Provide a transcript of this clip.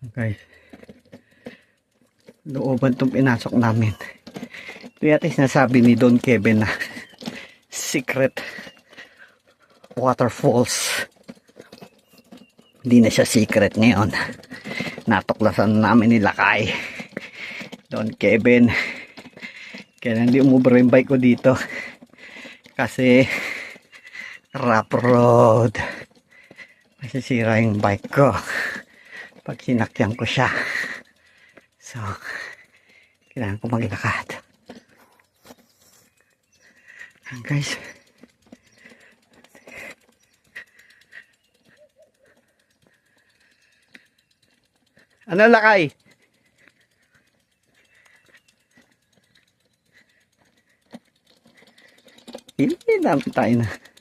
Guys, looban itong pinasok namin. Ito yata sinasabi ni Don Kevin na secret waterfalls. Hindi na siya secret ngayon. Natuklasan namin ni Lakay, Don Kevin. Kaya hindi umubra yung bike ko dito kasi rough road. Masisira yung bike ko pag sinakyan ko siya. So kailangan ko maglakad. Guys, ano Lakay? Hindi naman tayo na.